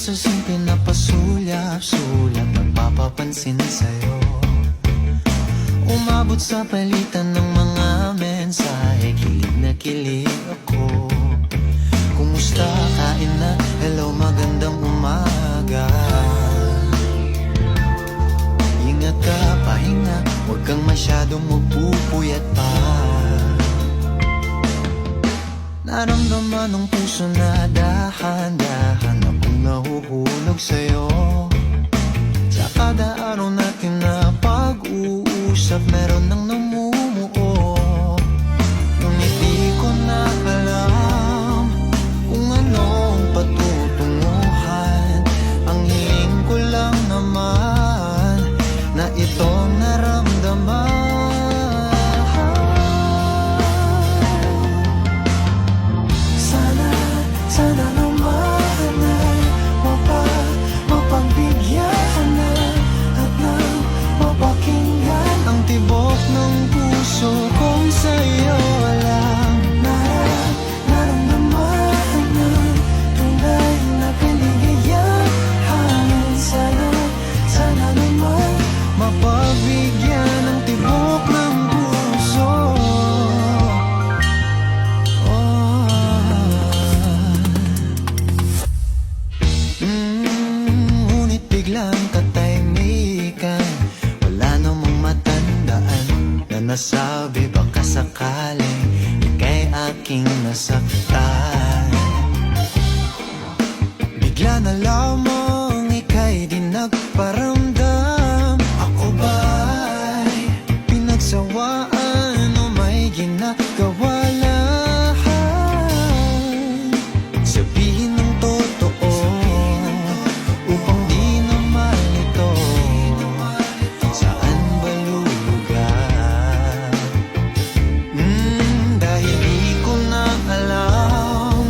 sa simple na pasulyap-sulyap, nagpapapansin sa'yo. Umabot sa palitan ng mga mensahe, kilig na kilig ako. Kumusta, kain na, hello, magandang umaga. Ingat ka, pahinga, huwag kang masyadong magpupuyat pa. Naramdaman ng puso na dahan-dahan akong nahuhulog sa'yo. Sa kada araw natin na pag-uusap, meron nang namumuo. Ngunit di ko na alam kung anong patutunguhan. Ang hiling ko lang naman na itong naramdaman. Sana naman ay mapagbigyan na at nang mapakinggan ang tibok ng puso kong sa'yo lang naramdaman ng tunay na kaligayahan. Sana naman mapagbigyan ang tibok ng puso. Ngunit biglang katahimikan, wala namang matandaan na nasabi baka sakaling ika'y aking nasaktan. Bigla na lamang ika'y di nagparamdam. Ako ba'y pinagsawaan o may ginagawa lang? Sabihin ng totoo upang di na malito. Saan ba lulugar? Dahil di ko na alam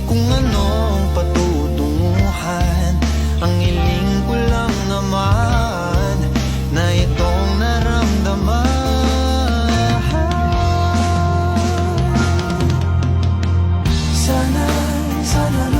kung anong patutunguhan. Ang hiling ko lang naman na itong naramdaman. Sana